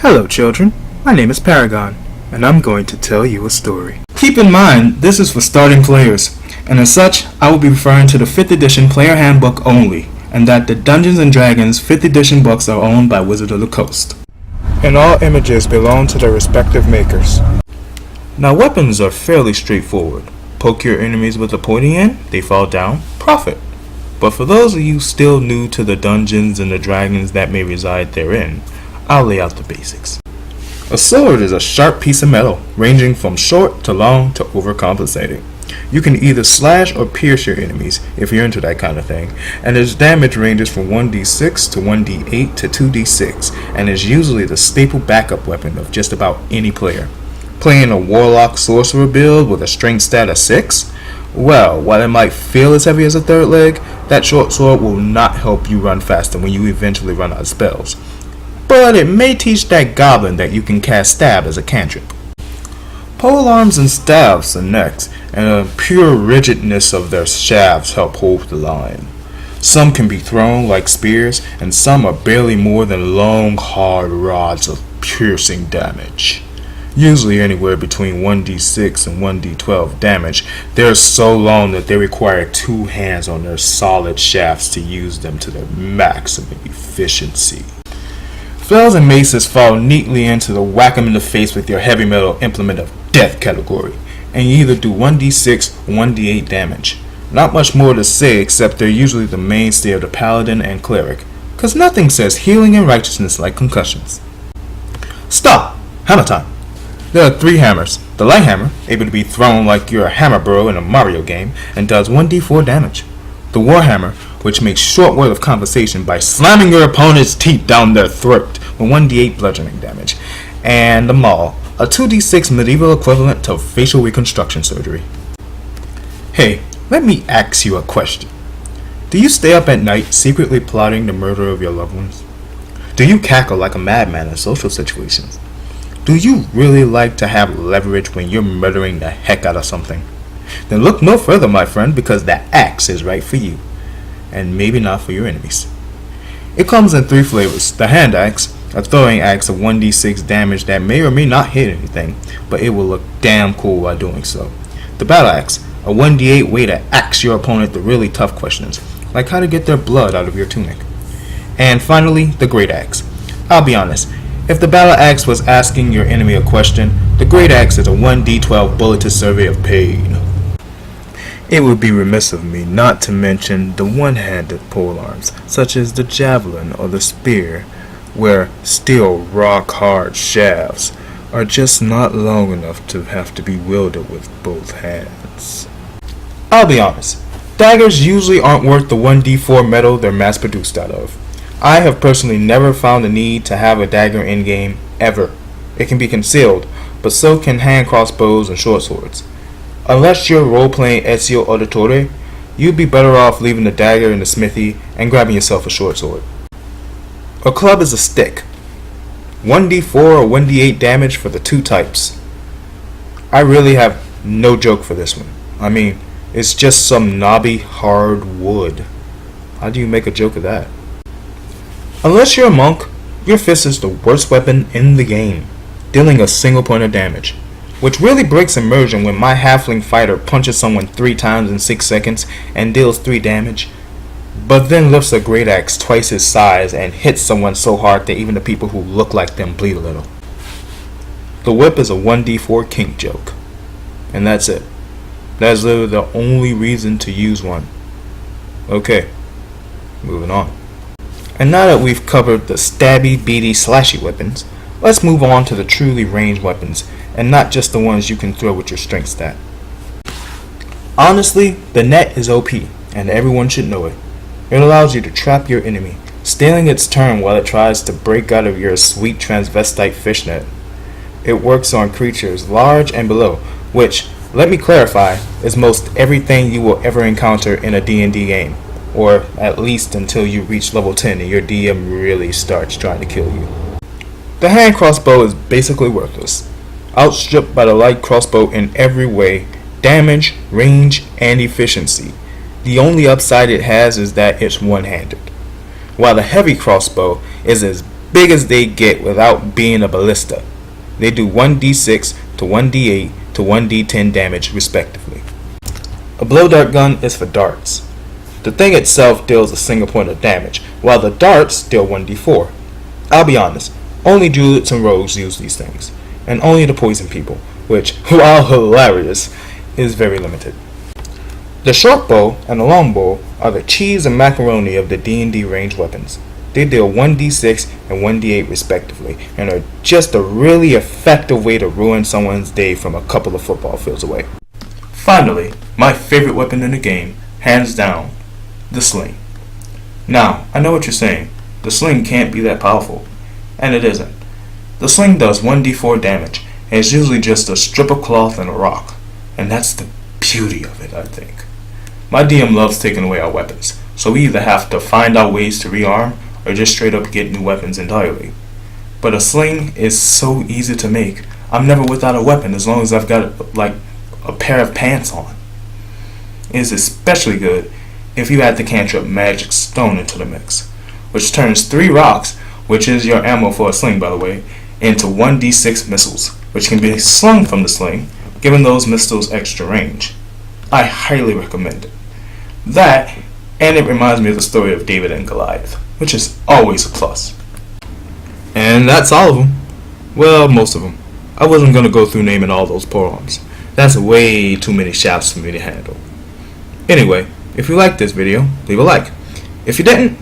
Hello children, my name is Paragon, and I'm going to tell you a story. Keep in mind, this is for starting players, and as such, I will be referring to the 5th edition player handbook only, and that the Dungeons & Dragons 5th edition books are owned by Wizard of the Coast. And all images belong to their respective makers. Now weapons are fairly straightforward. Poke your enemies with a pointy end, they fall down, profit. But for those of you still new to the Dungeons and the Dragons that may reside therein, I'll lay out the basics. A sword is a sharp piece of metal, ranging from short to long to overcompensating. You can either slash or pierce your enemies, if you're into that kind of thing, and its damage ranges from 1d6 to 1d8 to 2d6, and is usually the staple backup weapon of just about any player. Playing a warlock sorcerer build with a strength stat of 6? Well, while it might feel as heavy as a third leg, that short sword will not help you run faster when you eventually run out of spells. But it may teach that goblin that you can cast stab as a cantrip. Polearms and staves are next, and the pure rigidness of their shafts help hold the line. Some can be thrown like spears, and some are barely more than long, hard rods of piercing damage. Usually anywhere between 1d6 and 1d12 damage, they're so long that they require 2 hands on their solid shafts to use them to their maximum efficiency. Flails and maces fall neatly into the whack 'em in the face with your heavy metal implement of death category, and you either do 1d6 or 1d8 damage. Not much more to say except they're usually the mainstay of the paladin and cleric, cause nothing says healing and righteousness like concussions. Stop! Hammer time! There are 3 hammers. The light hammer, able to be thrown like you're a hammer bro in a Mario game, and does 1d4 damage. The war hammer, which makes short work of conversation by slamming your opponent's teeth down their throat with 1d8 bludgeoning damage. And the maul, a 2d6 medieval equivalent to facial reconstruction surgery. Hey, let me ask you a question. Do you stay up at night secretly plotting the murder of your loved ones? Do you cackle like a madman in social situations? Do you really like to have leverage when you're murdering the heck out of something? Then look no further, my friend, because the axe is right for you. And maybe not for your enemies. It comes in 3 flavors. The hand axe, a throwing axe of 1d6 damage that may or may not hit anything, but it will look damn cool while doing so. The battle axe, a 1d8 way to axe your opponent the really tough questions, like how to get their blood out of your tunic. And finally, the great axe. I'll be honest, if the battle axe was asking your enemy a question, the great axe is a 1d12 bulleted survey of pain. It would be remiss of me not to mention the one-handed polearms, such as the javelin or the spear, where steel rock-hard shafts are just not long enough to have to be wielded with both hands. I'll be honest, daggers usually aren't worth the 1d4 metal they're mass-produced out of. I have personally never found the need to have a dagger in-game, ever. It can be concealed, but so can hand crossbows and short swords. Unless you're role-playing Ezio Auditore, you'd be better off leaving the dagger in the smithy and grabbing yourself a short sword. A club is a stick. 1d4 or 1d8 damage for the 2 types. I really have no joke for this one. I mean, it's just some knobby, hard wood. How do you make a joke of that? Unless you're a monk, your fist is the worst weapon in the game, dealing a single point of damage, which really breaks immersion when my halfling fighter punches someone 3 times in 6 seconds and deals 3 damage, but then lifts a great axe twice his size and hits someone so hard that even the people who look like them bleed a little. The whip is a 1d4 kink joke, and that's it. That's literally the only reason to use one. Okay, moving on. And now that we've covered the stabby, beady, slashy weapons, let's move on to the truly ranged weapons, and not just the ones you can throw with your strength stat. Honestly, the net is OP, and everyone should know it. It allows you to trap your enemy, stealing its turn while it tries to break out of your sweet transvestite fishnet. It works on creatures large and below, which, let me clarify, is most everything you will ever encounter in a D&D game. Or at least until you reach level 10 and your DM really starts trying to kill you. The hand crossbow is basically worthless, outstripped by the light crossbow in every way, damage, range, and efficiency. The only upside it has is that it's one-handed, while the heavy crossbow is as big as they get without being a ballista. They do 1d6 to 1d8 to 1d10 damage respectively. A blow dart gun is for darts. The thing itself deals a single point of damage, while the darts deal 1d4. I'll be honest, only druids and rogues use these things, and only the poison people, which, while hilarious, is very limited. The short bow and the long bow are the cheese and macaroni of the D&D ranged weapons. They deal 1d6 and 1d8 respectively, and are just a really effective way to ruin someone's day from a couple of football fields away. Finally, my favorite weapon in the game, hands down, the sling. Now, I know what you're saying, the sling can't be that powerful, and it isn't. The sling does 1d4 damage, and it's usually just a strip of cloth and a rock, and that's the beauty of it, I think. My DM loves taking away our weapons, so we either have to find out ways to rearm, or just straight up get new weapons entirely. But a sling is so easy to make, I'm never without a weapon as long as I've got like a pair of pants on. It is especially good if you add the cantrip Magic Stone into the mix, which turns 3 rocks, which is your ammo for a sling by the way, into 1d6 missiles, which can be slung from the sling, giving those missiles extra range. I highly recommend it. That, and it reminds me of the story of David and Goliath, which is always a plus. And that's all of them. Well, most of them. I wasn't going to go through naming all those poems. That's way too many shouts for me to handle. Anyway, if you liked this video, leave a like. If you didn't,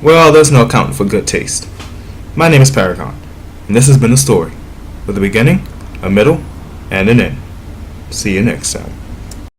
well, there's no accounting for good taste. My name is Paragon, and this has been a story with a beginning, a middle, and an end. See you next time.